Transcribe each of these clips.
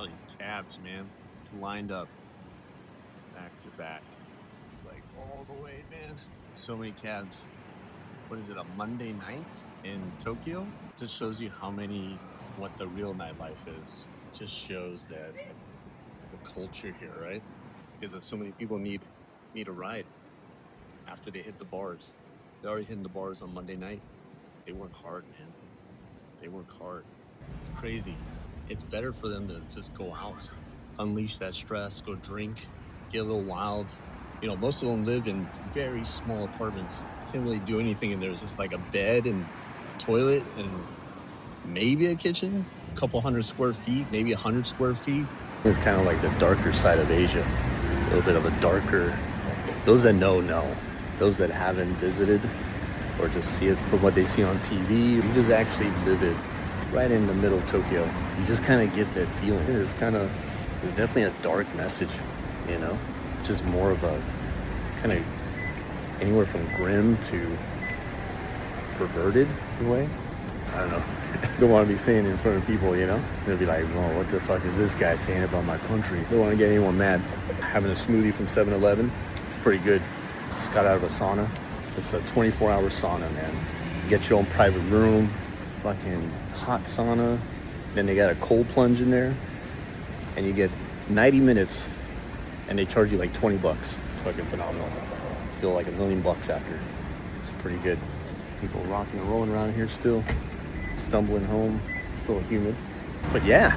Oh, these cabs, man. It's lined up back to back. Just like all the way, man. So many cabs. What is it, a Monday night in Tokyo? Just shows you what the real nightlife is. Just shows that the culture here, right? Because so many people need a ride after they hit the bars. They're already hitting the bars on Monday night. They work hard, man. They work hard. It's crazy. It's better for them to just go out, unleash that stress, go drink, get a little wild. You know, most of them live in very small apartments. Can't really do anything in there. It's just like a bed and toilet and maybe a kitchen, a couple hundred square feet, maybe 100 square feet. It's kind of like the darker side of Asia. A little bit of a darker, those that know. Those that haven't visited or just see it from what they see on TV, you just actually live it right in the middle of Tokyo. You just kind of get that feeling. There's definitely a dark message, you know? Just more of a kind of anywhere from grim to perverted in a way. I don't know. Don't want to be saying it in front of people, you know? They'll be like, well, what the fuck is this guy saying about my country? Don't want to get anyone mad. Having a smoothie from 7-Eleven, it's pretty good. Just got out of a sauna. It's a 24-hour sauna, man. You get your own private room, fucking hot sauna. Then they got a cold plunge in there. And you get 90 minutes and they charge you like 20 bucks. It's fucking phenomenal. Feel like $1 million after. It's pretty good. People rocking and rolling around here still. Stumbling home. Still humid. But yeah,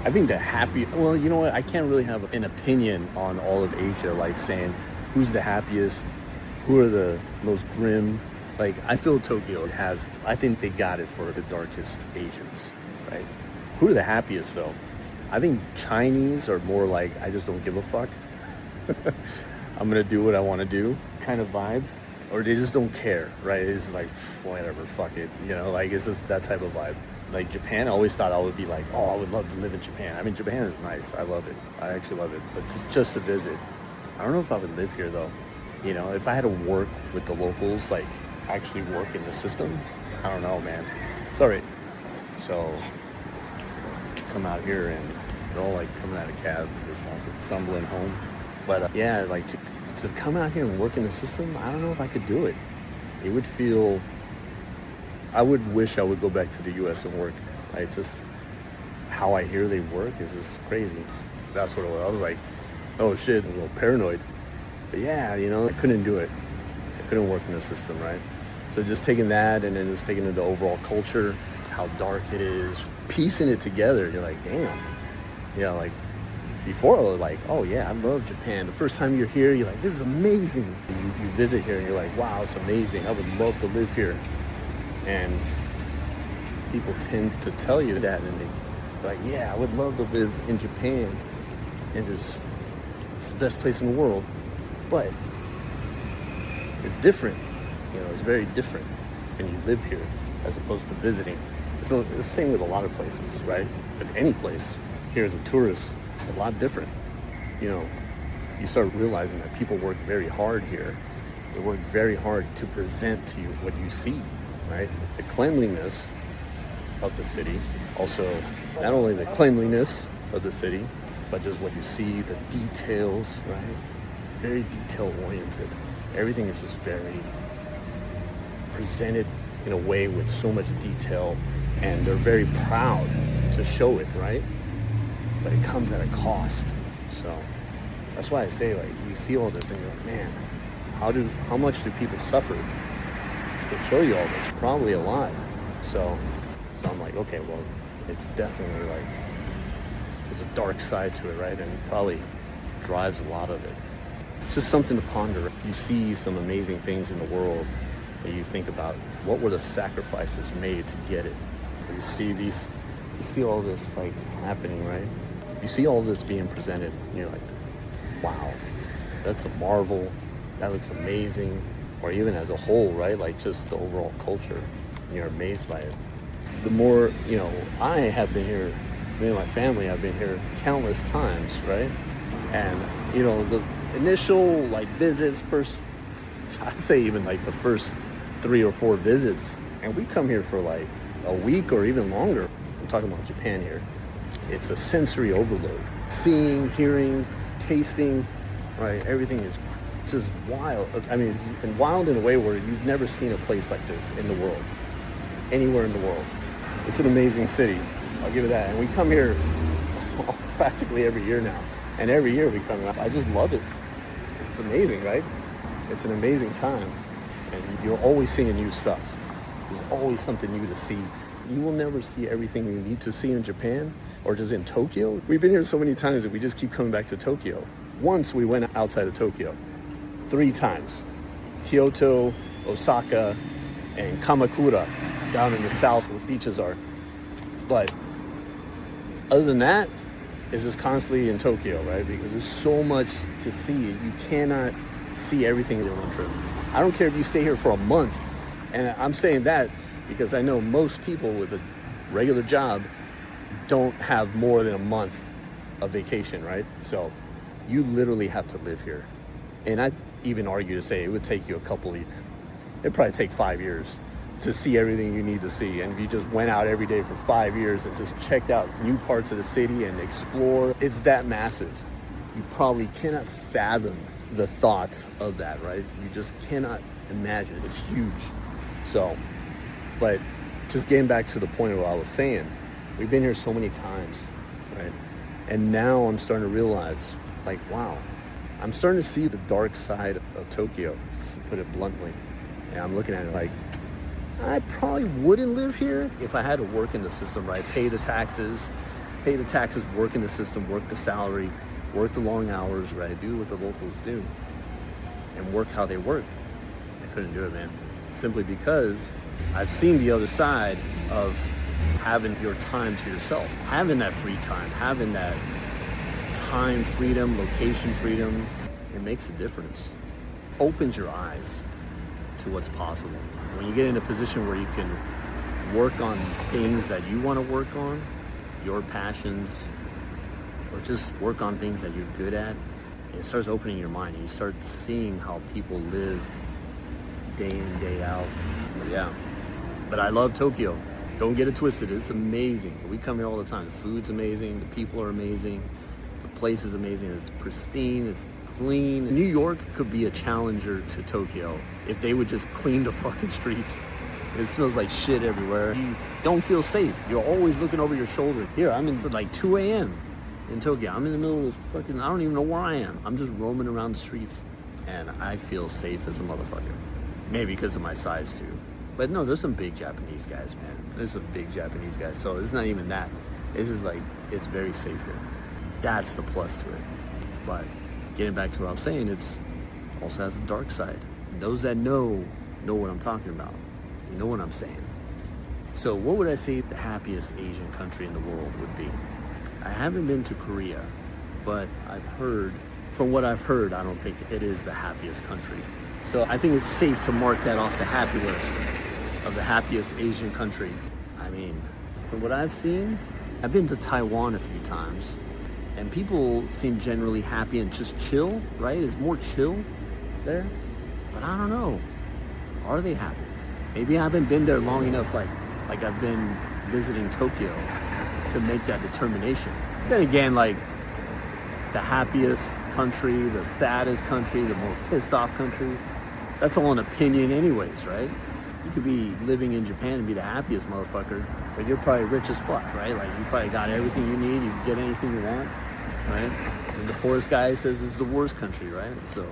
I think well, you know what? I can't really have an opinion on all of Asia, like saying who's the happiest, who are the most grim. Like, I feel Tokyo I think they got it for the darkest Asians, right? Who are the happiest though? I think Chinese are more like, I just don't give a fuck. I'm gonna do what I want to do kind of vibe. Or they just don't care, right? It's just like, whatever, fuck it. You know, like, it's just that type of vibe. Like Japan, I always thought I would be like, oh, I would love to live in Japan. I mean, Japan is nice. I love it. I actually love it. But just to visit, I don't know if I would live here though. You know, if I had to work with the locals, like actually work in the system, I don't know, man. It's all right. So come out here and they're all like coming out of cab, just stumbling home. But yeah, like to come out here and work in the system, I don't know if I could do it. It would feel, I would wish I would go back to the US and work. Like, just how I hear they work is just crazy. That's what it was. I was like, oh shit, I'm a little paranoid. But yeah, you know, I couldn't do it. I couldn't work in the system, right? So just taking that and then just taking it the overall culture, how dark it is, piecing it together, you're like, damn. Yeah, like before I was like, oh yeah, I love Japan. The first time you're here, you're like, this is amazing. You visit here and you're like, wow, it's amazing. I would love to live here. And people tend to tell you that and they're like, yeah, I would love to live in Japan. And it's the best place in the world. But it's different. You know, it's very different when you live here as opposed to visiting. It's the same with a lot of places, right? But any place here as a tourist, a lot different. You know, you start realizing that people work very hard here. They work very hard to present to you what you see, right? The cleanliness of the city. Also, not only the cleanliness of the city, but just what you see, the details, right? Very detail oriented. Everything is just very presented in a way with so much detail, and they're very proud to show it, right? But it comes at a cost. So that's why I say, like, you see all this and you're like, man, how much do people suffer to show you all this? Probably a lot. So I'm like, okay, well, it's definitely like, there's a dark side to it, right? And it probably drives a lot of it. It's just something to ponder. You see some amazing things in the world and you think about, what were the sacrifices made to get it? You see all this like happening, right? You see all this being presented and you're like, wow, that's a marvel. That looks amazing. Or even as a whole, right? Like just the overall culture. And you're amazed by it. The more, you know, I have been here, me and my family have been here countless times, right? And, you know, the initial like visits, I'd say even like the first 3 or 4 visits, and we come here for like a week or even longer. I'm talking about Japan here, It's a sensory overload. Seeing, hearing, tasting, right? Everything is just wild. I mean, it's wild in a way where you've never seen a place like this in the world, anywhere in the world. It's an amazing city, I'll give it that. And we come here practically every year now. And every year we come up, I just love it. It's amazing, right? It's an amazing time. And you're always seeing new stuff. There's always something new to see. You will never see everything you need to see in Japan or just in Tokyo. We've been here so many times that we just keep coming back to Tokyo. Once we went outside of Tokyo, 3 times. Kyoto, Osaka, and Kamakura, down in the south where beaches are. But other than that, it's just constantly in Tokyo, right? Because there's so much to see. You cannot see everything in one trip. I don't care if you stay here for a month. And I'm saying that because I know most people with a regular job don't have more than a month of vacation, right? So you literally have to live here. And I even argue to say it would take you it'd probably take 5 years to see everything you need to see. And if you just went out every day for 5 years and just checked out new parts of the city and explore, it's that massive. You probably cannot fathom the thought of that, right? You just cannot imagine. It's huge. So, but just getting back to the point of what I was saying, we've been here so many times, right? And now I'm starting to realize, like, wow, I'm starting to see the dark side of Tokyo, to put it bluntly. And I'm looking at it like, I probably wouldn't live here if I had to work in the system, right? Pay the taxes, work in the system, work the salary, work the long hours, right? Do what the locals do and work how they work. I couldn't do it, man. Simply because I've seen the other side of having your time to yourself, having that free time, having that time freedom, location freedom. It makes a difference. Opens your eyes to what's possible. When you get in a position where you can work on things that you want to work on, your passions, or just work on things that you're good at, it starts opening your mind and you start seeing how people live day in, day out. But yeah, but I love Tokyo. Don't get it twisted, it's amazing. We come here all the time. The food's amazing, the people are amazing, the place is amazing, it's pristine, it's clean. New York could be a challenger to Tokyo if they would just clean the fucking streets. It smells like shit everywhere. You don't feel safe. You're always looking over your shoulder. Here, I'm in like 2 a.m. in Tokyo. I'm in the middle of fucking, I don't even know where I am. I'm just roaming around the streets and I feel safe as a motherfucker. Maybe because of my size too. But no, there's some big Japanese guys, man. There's some big Japanese guys. So it's not even that. It's just like, it's very safe here. That's the plus to it. But getting back to what I was saying, it's also has a dark side. Those that know what I'm talking about. You know what I'm saying. So what would I say the happiest Asian country in the world would be? I haven't been to Korea, but from what I've heard, I don't think it is the happiest country. So I think it's safe to mark that off the happy list of the happiest Asian country. I mean, from what I've seen, I've been to Taiwan a few times, and people seem generally happy and just chill, right? It's more chill there. But I don't know. Are they happy? Maybe I haven't been there long enough, like I've been visiting Tokyo, to make that determination. Then again, like the happiest country, the saddest country, the more pissed off country, that's all an opinion anyways, right? You could be living in Japan and be the happiest motherfucker, but you're probably rich as fuck, right? Like you probably got everything you need, you can get anything you want, right? And the poorest guy says this is the worst country, right? So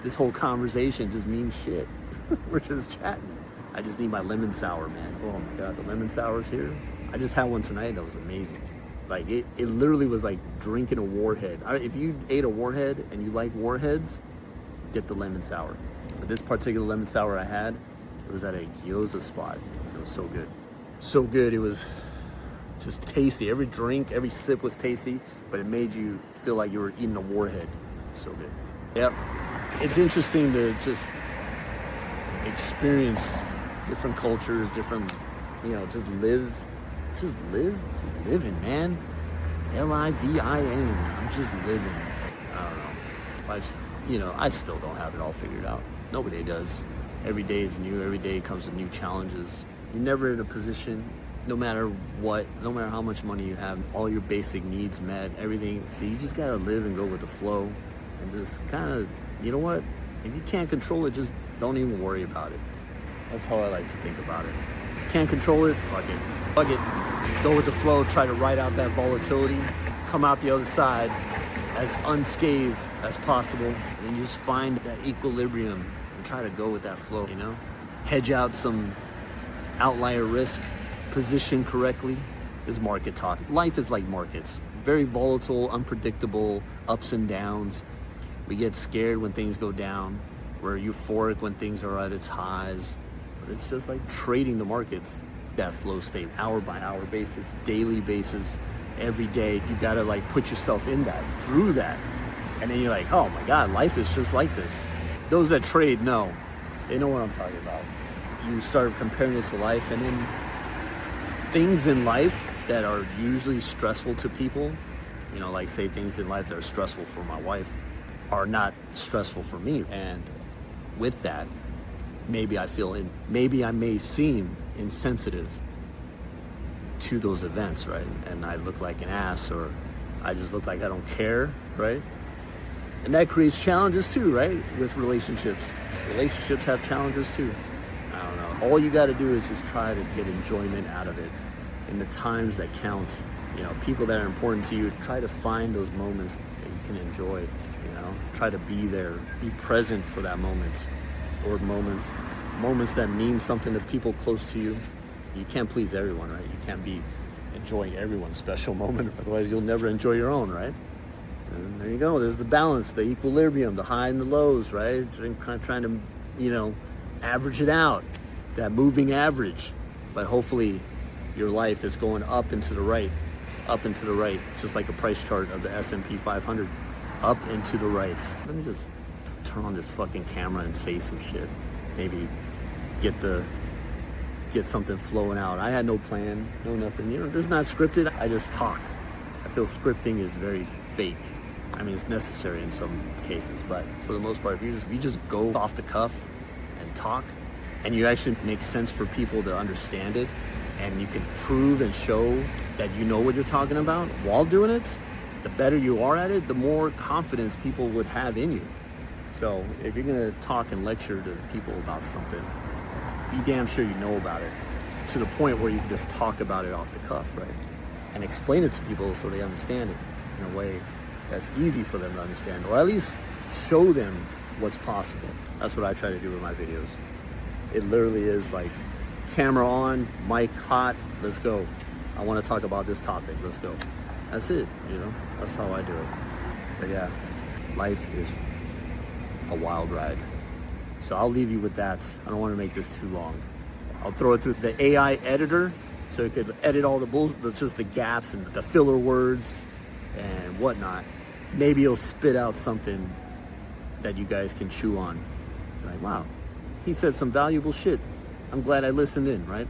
this whole conversation just means shit. We're just chatting. I just need my lemon sour, man. Oh my God, the lemon sour's here. I just had one tonight that was amazing. Like it literally was like drinking a warhead. If you ate a warhead and you like warheads, get the lemon sour. But this particular lemon sour I had, it was at a gyoza spot. It was so good. So good, it was just tasty. Every drink, every sip was tasty, but it made you feel like you were eating a warhead. So good. Yep. It's interesting to just experience different cultures, different, just living, man. Livin. I'm just living. I don't know. I still don't have it all figured out. Nobody does. Every day is new. Every day comes with new challenges. You're never in a position no matter what, no matter how much money you have, all your basic needs met, everything. So you just gotta live and go with the flow and just kind of, you know what? If you can't control it, just don't even worry about it. That's how I like to think about it. If you can't control it, fuck it. Fuck it. Go with the flow, try to ride out that volatility, come out the other side as unscathed as possible, and you just find that equilibrium and try to go with that flow, you know? Hedge out some outlier risk, position correctly. Is market talk. Life is like markets. Very volatile, unpredictable, ups and downs. We get scared when things go down. We're euphoric when things are at its highs. But it's just like trading the markets. That flow state, hour by hour basis, daily basis, every day. You gotta like put yourself in that, through that. And then you're like, oh my God, life is just like this. Those that trade know. They know what I'm talking about. You start comparing this to life, and then things in life that are usually stressful to people, you know, like say things in life that are stressful for my wife are not stressful for me. And with that, maybe I may seem insensitive to those events, right? And I look like an ass, or I just look like I don't care, right? And that creates challenges too, right? With relationships. Relationships have challenges too. I don't know. All you got to do is just try to get enjoyment out of it in the times that count. You know, people that are important to you, try to find those moments that you can enjoy, you know? Try to be there, be present for that moment, or moments that mean something to people close to you. You can't please everyone, right? You can't be enjoying everyone's special moment, otherwise you'll never enjoy your own, right? And there you go. There's the balance, the equilibrium, the high and the lows, right? Trying to, you know, average it out, that moving average. But hopefully your life is going up and to the right, just like a price chart of the S&P 500, up and to the right. Let me just turn on this fucking camera and say some shit. Maybe get something flowing out. I had no plan, no nothing. You know, this is not scripted. I just talk. I feel scripting is very fake. I mean, it's necessary in some cases, but for the most part, if you just go off the cuff and talk, and you actually make sense for people to understand it, and you can prove and show that you know what you're talking about while doing it, the better you are at it, the more confidence people would have in you. So if you're gonna talk and lecture to people about something, be damn sure you know about it, to the point where you can just talk about it off the cuff, right? And explain it to people so they understand it in a way that's easy for them to understand, or at least show them what's possible. That's what I try to do with my videos. It literally is like camera on, mic hot, let's go. I want to talk about this topic, let's go. That's it, you know, that's how I do it. But yeah, life is a wild ride. So I'll leave you with that. I don't want to make this too long. I'll throw it through the AI editor so it could edit all the just the gaps and the filler words and whatnot. Maybe it'll spit out something that you guys can chew on. Like, wow, he said some valuable shit. I'm glad I listened in, right?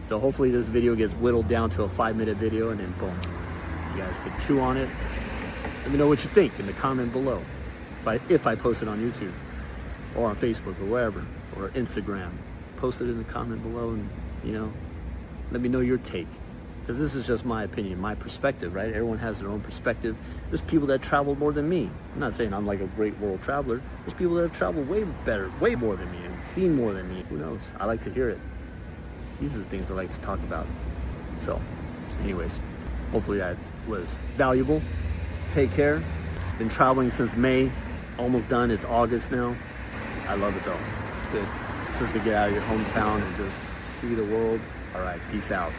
So hopefully this video gets whittled down to a 5-minute video, and then boom, you guys can chew on it. Let me know what you think in the comment below. If I post it on YouTube or on Facebook or wherever, or Instagram, post it in the comment below, and you know, let me know your take. Because this is just my opinion, my perspective, right? Everyone has their own perspective. There's people that travel more than me. I'm not saying I'm like a great world traveler. There's people that have traveled way better, way more than me, and seen more than me. Who knows? I like to hear it. These are the things I like to talk about. So, anyways, hopefully that was valuable. Take care. Been traveling since May. Almost done. It's August now. I love it though. It's good. It's just to get out of your hometown and just see the world. All right, peace out.